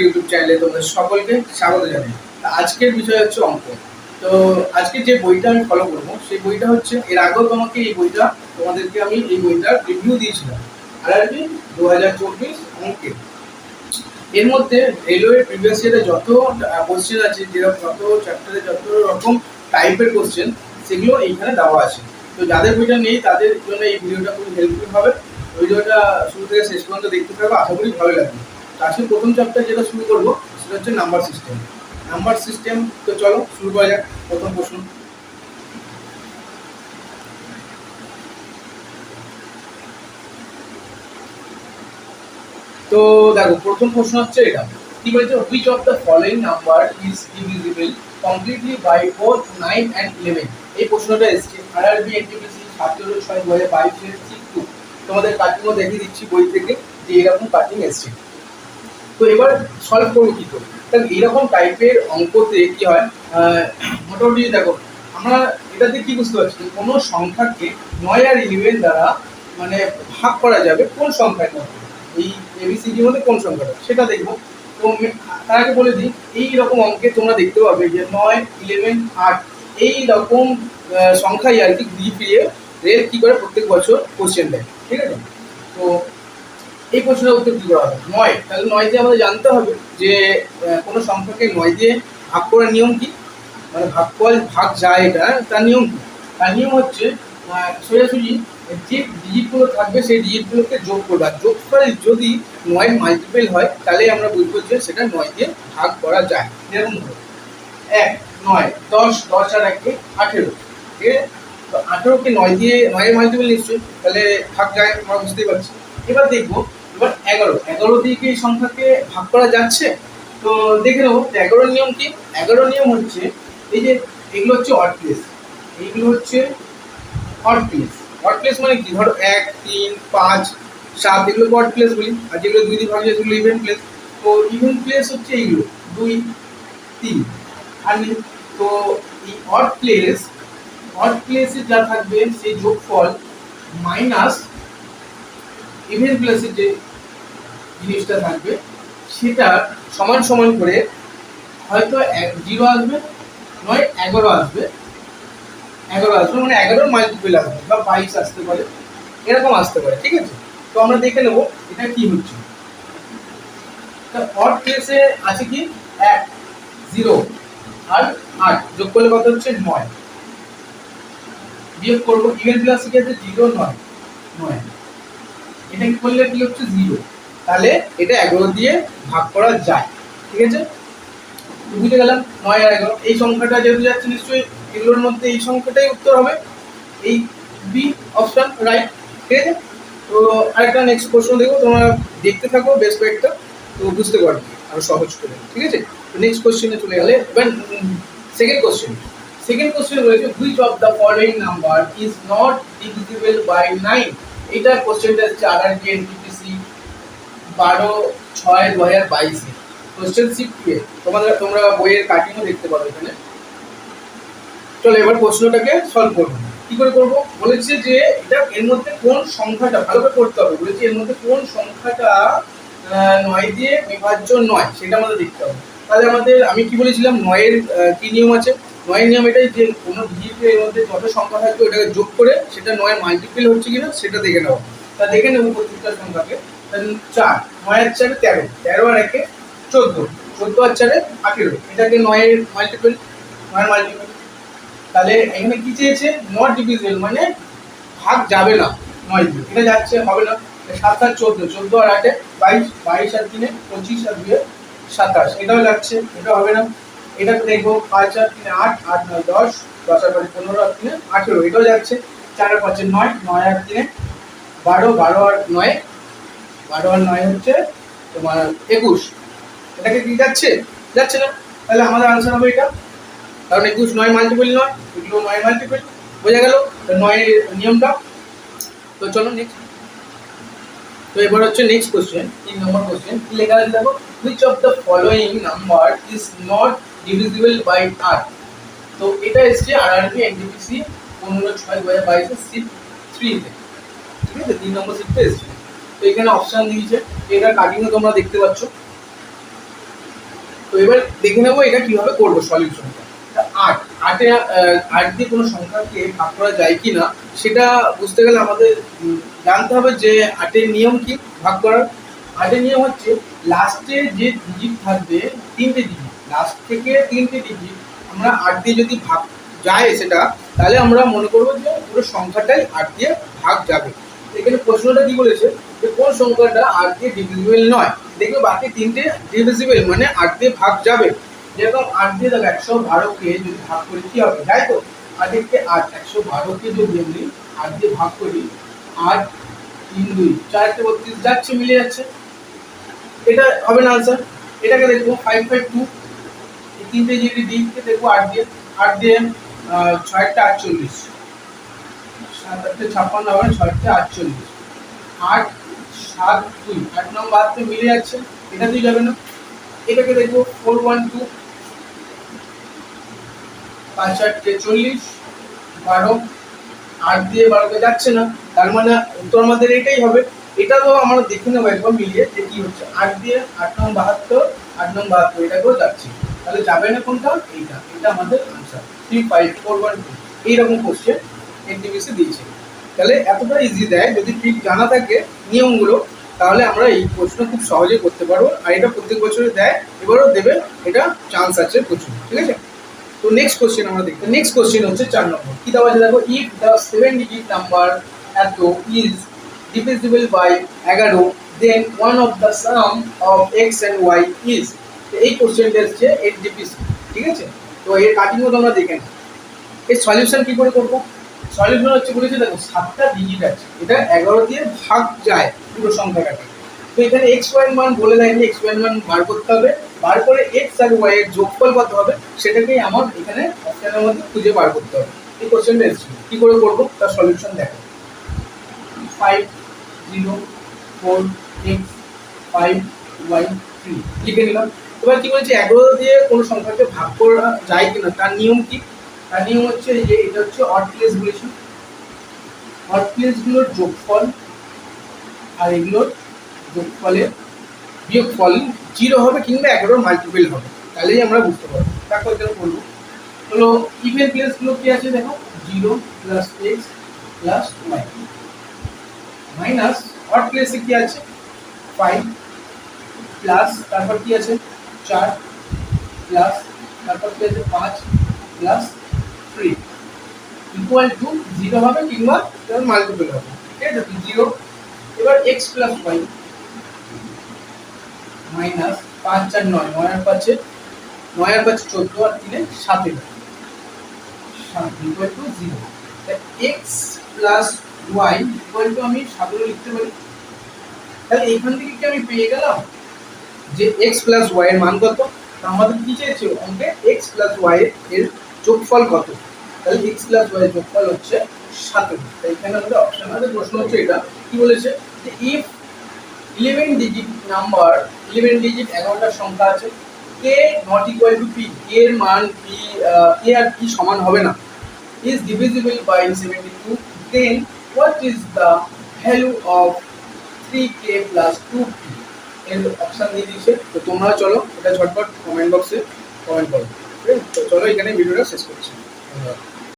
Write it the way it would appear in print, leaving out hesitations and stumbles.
YouTube চ্যানেলে তোমাদের সকলকে স্বাগত জানাই। আজকের বিষয় হচ্ছে অঙ্ক। তো আজকে যে বইটা আমি ফলো করবো সেই বইটা হচ্ছে, এর আগেও তোমাকে এই বইটা তোমাদেরকে আমি এই বইটার রিভিউ দিয়েছিলাম, আরআরবি 2024 অঙ্কের। এর মধ্যে রেলওয়ে প্রিভিয়াস ইয়ারে যত কোশ্চেন আছে, যেরকম যত চ্যাপ্টারে যত রকম টাইপের কোশ্চেন, সেগুলো এইখানে দেওয়া আছে। তো যাদের বইটা নেই তাদের জন্য এই ভিডিওটা খুব হেল্পফুল হবে। ভিডিওটা শুরু থেকে শেষ পর্যন্ত দেখতে থাকবো, আশা করি ভালো লাগবে। আজকে প্রথম চ্যাপ্টার যেটা শুরু করবো সেটা হচ্ছে নাম্বার সিস্টেম। নাম্বার সিস্টেম, তো চলো শুরু করা যাক। প্রথম প্রশ্ন, তো দেখো প্রথম প্রশ্ন হচ্ছে এটা, কি বলছে, which of the following number is divisible completely by both 9 and 11। এই প্রশ্নটা এসছে আরআরবি এনটিপিসি 17/6/2022 শিফট 2। তোমাদের কাটিং দেখিয়ে দিচ্ছি বই থেকে যে এরকম কাটিং এসছে। তো এবার সলভ করবো কি করে? তাহলে এইরকম টাইপের অঙ্কতে কি হয়, মোটামুটি দেখো আমরা এটাতে কি বুঝতে পারছি, কোনো সংখ্যাকে 9 আর 11 দ্বারা মানে ভাগ করা যাবে কোন সংখ্যার মধ্যে, এই এবিসিডির মধ্যে কোন সংখ্যাটা সেটা দেখবো। তো তার আগে বলে দিই, এই রকম অঙ্কে তোমরা দেখতে পাবে যে 9, 11, 8 এই রকম সংখ্যাই আর কি ঘুরিয়ে ফিরিয়ে রেল কী করে প্রত্যেক বছর কোশ্চেন দেয়, ঠিক আছে? তো এই প্রশ্নের উত্তর কী করা হবে? 9। তাহলে 9 দিয়ে আমাদের জানতে হবে যে কোনো সংখ্যাকে 9 দিয়ে ভাগ করার নিয়ম কি, মানে ভাগ যায় এটা, তার নিয়ম কি? তার নিয়ম হচ্ছে সোজাসুজি যে ডিজিটগুলো থাকবে সেই ডিজিটগুলোকে যোগ করবে, আর যোগ করে যদি 9 মাল্টিপল হয় তাহলে আমরা বুঝবো যে সেটা 9 দিয়ে ভাগ করা যায়। যেরকম ধরো 1, 9, 10, 10 আর 1 18, ঠিক আছে? তো 18কে 9 দিয়ে 9 মাল্টিপল নিশ্চয়ই, তাহলে ভাগ যায়, আমরা বুঝতেই পারছি। এবার দেখবো, এবার 11 দিয়ে কি এই সংখ্যাকে ভাগ করা যাচ্ছে? তো দেখে নেবো 11 নিয়ম কি। 11 নিয়ম হচ্ছে এই যে এগুলো হচ্ছে অড প্লেস, এইগুলো হচ্ছে অড প্লেস। অড প্লেস মানে কি, ধরো 1, 3, 5, 7 এগুলো অড প্লেস বলি, আর যেগুলো 2 দিয়ে ভাগ যায় সেগুলো ইভেন প্লেস। তো ইভেন প্লেস হচ্ছে এইগুলো 2, 3 আর নেই। তো এই অড প্লেসে যা থাকবে সেই যোগফল মাইনাস ইভেন প্লেসে যে জিনিসটা থাকবে সেটা সমান সমান করে হয়তো 0 আসবে, নয় 11 আসবে, 11 আসবে মানে 11 মাল্টিপল আসবে, বা 22 আসতে পারে, এরকম আসতে পারে, ঠিক আছে? তো আমরা দেখে নেবো এটা কি হচ্ছে। অড প্লেসে আছে কি 1, 0 আর 8 যোগ করলে কত হচ্ছে 9, বিয়োগ করবো ইভেন প্লাস কি আছে 0, 9, 9 এটা কি করলে কি হচ্ছে 0, তাহলে এটা 11 দিয়ে ভাগ করা যায়, ঠিক আছে? বুঝে গেলাম 9 আর 11 এই সংখ্যাটা যেহেতু যাচ্ছে নিশ্চয়ই এগুলোর মধ্যে এই সংখ্যাটাই উত্তর হবে, এই বি অপশন রাইট, ঠিক আছে? তো আরেকটা নেক্সট প্রশ্ন দেখবো, তোমরা দেখতে থাকো বেশ কয়েকটা, তো বুঝতে পারবে আরো সহজ করে, ঠিক আছে? তো নেক্সট কোশ্চেনে চলে গেলে এবার সেকেন্ড কোশ্চেন রয়েছে, which of the following number is not divisible by 9। এইটা কোশ্চেনটা হচ্ছে আরআরবি এনটিপিসি 12/6/2022 কোশ্চেন শিফট 2। তোমরা বইয়ের কাটিংও দেখতে পাবে এখানে। চলো এবার প্রশ্নটাকে সলভ করবো। কি করে করবো বলেছে যে এটা এর মধ্যে কোন সংখ্যাটা, ভালো করে করতে হবে বলেছে, এর মধ্যে কোন সংখ্যাটা 9 দিয়ে বিভাজ্য নয় সেটা আমাদের দেখতে হবে। তাহলে আমি কি বলেছিলাম, 9-এর কি নিয়ম আছে? 9-এর নিয়ম এটাই যে কোনো ডিজিটের এর মধ্যে যত সংখ্যা থাকবে ওটাকে যোগ করে সেটা 9 মাল্টিপল হচ্ছে কিনা সেটা দেখে নেবো। তা দেখে নেবো প্রত্যেকটা সংখ্যাকে। 4, 9 আর 4 13, 13 আর 1 14, 14 আর 4 18, এটাকে 9-এর মাল্টিপল, 9-এর মাল্টিপল। তাহলে এখানে কি চেয়েছে, নট ডিভিজিবল মানে ভাগ যাবে না 9 দিয়ে, এটা যাচ্ছে হবে না। 7 আর 14, 14 আর 8 22, 22 আর 3 25 আর 2 27, এটাও যাচ্ছে, এটা হবে না। এটা দেখবো 5 আর 3 8, 8 9 10, 10 আর 5 15 আর 3 18, এটাও যাচ্ছে। 4 আর 5 9, 9 আর 3 12, 12 আর 9, 12 আর 9 হচ্ছে তোমার 21, এটাকে কি যাচ্ছে? যাচ্ছে না। তাহলে আমাদের আনসার হবে এটা, কারণ 21 9 মাল্টিপল নয়, এগুলো 9 মাল্টিপল, বোঝা গেল 9-এর নিয়মটা। তো চলো নেক্সট। তো এবার হচ্ছে নেক্সট কোশ্চেন, 3 নম্বর কোশ্চেন। কি লেখা আছে দেখো, which of the following number is not divisible by 8। তো এটা এসছে আরআরবি এনটিপিসি 15/6/2022 শিফট 3 তে, ঠিক আছে? 3 নম্বর শিফটে এসছে। তো এখানে অপশন দিয়েছে, এটা কাটিংও তোমরা দেখতে পাচ্ছ। তো এবার দেখে নেবো এটা কিভাবে করবো সলিউশনটা। আটে আট দিয়ে কোনো সংখ্যাকে ভাগ করা যায় কি না সেটা বুঝতে গেলে আমাদের জানতে হবে যে আটের নিয়ম কি ভাগ করার। আটের নিয়ম হচ্ছে লাস্টে যে ডিজিট থাকবে, তিনটে ডিজিট, লাস্ট থেকে তিনটে ডিজিট আমরা আট দিয়ে যদি ভাগ যায় সেটা, তাহলে আমরা মনে করবো যে পুরো সংখ্যাটাই আট দিয়ে ভাগ যাবে। এখানে প্রশ্নটা কি বলেছে যে কোন সংখ্যাটা আট দিয়ে ডিভিজিবল নয়। দেখবে বাকি তিনটে ডিভিজিবল, মানে আট দিয়ে ভাগ যাবে। যেরকম আট দিয়ে দেখো 112কে যদি ভাগ করি কি হবে, তাই তো? আটকে আট, 112কে যদি আমি আট দিয়ে ভাগ করি, আট, 3, 2, 4 তে 32 যাচ্ছে, মিলে যাচ্ছে, এটা হবে না আনসার। এটাকে দেখবো 552, এই তিনটে যদি ডিকে দেখবো আট দিয়ে 6টা 48, 7 8 56 হবে, 6টা 48, 8 7 2, 8 নম্বর 8 মিলে যাচ্ছে, এটাতেই যাবে না। এটাকে দেখবো 412, 5 8 40, 12, 8 দিয়ে 12কে যাচ্ছে না, তার মানে উত্তর আমাদের এটাই হবে। এটা তো আমরা দেখে নেবো একবার মিলিয়ে যে কি হচ্ছে। 8 দিয়ে 8 নং 72, 8 নং 72 এটাকেও যাচ্ছে, তাহলে যাবে না কোনটা, এইটা, এটা আমাদের আনসার 35412। এইরকম কোশ্চেন এনটিপিসি দিয়েছে। তাহলে এতটা ইজি দেয়, যদি ঠিক জানা থাকে নিয়মগুলো তাহলে আমরা এই প্রশ্ন খুব সহজে করতে পারবো। আর এটা প্রত্যেক বছরে দেয়, এবারও দেবে, এটা চান্স আছে প্রচুর। ঠিক আছে, তো নেক্সট কোশ্চেন আমরা দেখবো। নেক্সট কোশ্চেন হচ্ছে 4 নম্বর। কি দেওয়া আছে দেখো, ইফ দ্য 7 ডিজিট নাম্বার এত is divisible by 11, then one of the sum of x and y is। এই কোশ্চেনটা হচ্ছে এনটিপিসি। ঠিক আছে, তো এর কাটিংও তোমরা দেখে নাও। এর সলিউশন কি করে করবো? সলিউশন হচ্ছে বলেছে দেখো 7টা ডিজিট আছে, এটা 11 দিয়ে ভাগ যায় পুরো সংখ্যাটাকে। তো এখানে এক্স ওয়াই এর মান বলে দেয়নি, এক্স ওয়াই এর মান বার করতে হবে। বার করে এক্স আর ওয়াই এর যোগফল কত হবে সেটাকেই আমার এখানে অপশনের মধ্যে খুঁজে বার করতে হবে। এই কোশ্চেনটা এসেছে, কি করে করবো তার সলিউশন দেখো। 5 0 4 x 5 y 3 লিখে নিলাম। এবার কি বলছে, 11 দিয়ে কোনো সংখ্যাকে ভাগ করা যায় কিনা তার নিয়ম কি? তার নিয়ম হচ্ছে যে এটা হচ্ছে অড প্লেস বলেছি, অড প্লেসগুলোর যোগফল আর এগুলোর যোগফলের বিয়োগফল 0 হবে কিংবা 11 মাল্টিপল হবে, তাহলেই আমরা বুঝতে পারবো। দেখো এটা করবো হলো ইভেন প্লেসগুলো কি আছে দেখো, 0 plus x plus y minus odd প্লেসে কি আছে 5 প্লাস তারপর কি আছে 4 প্লাস তারপর কি আছে 5 প্লাস 3 ইকুয়াল টু 0 হবে কিংবা মাল্টিপল হবে। ঠিক আছে, 0। এবার x প্লাস y মাইনাস 5 4 9, 9 আর 5 14 আর 3 7 equal to 0। x plus y equal to আমি 7 লিখতে পারি। তাহলে এখান থেকে কি আমি পেয়ে গেলাম যে x প্লাস y এর মান কত। আমাদের কি চেয়েছে অঙ্কে, x প্লাস y এর যোগফল কত। তাহলে x প্লাস y এর যোগফল হচ্ছে 7। তাই এখানে আমাদের অপশন আছে, প্রশ্ন হচ্ছে এটা কি বলেছে যে ইফ 11 ডিজিট নাম্বার, 11 ডিজিট 11টা সংখ্যা আছে, k not equal to p, k এর মান p, k আর p সমান হবে না, is divisible by 72, then what is the value of 3k plus 2p। এর অপশন দিয়ে দিয়েছে, তো তোমরা চলো এটা ঝটপট কমেন্ট বক্সে কমেন্ট করো। ঠিক আছে, তো চলো এখানে ভিডিওটা শেষ করছি। ধন্যবাদ।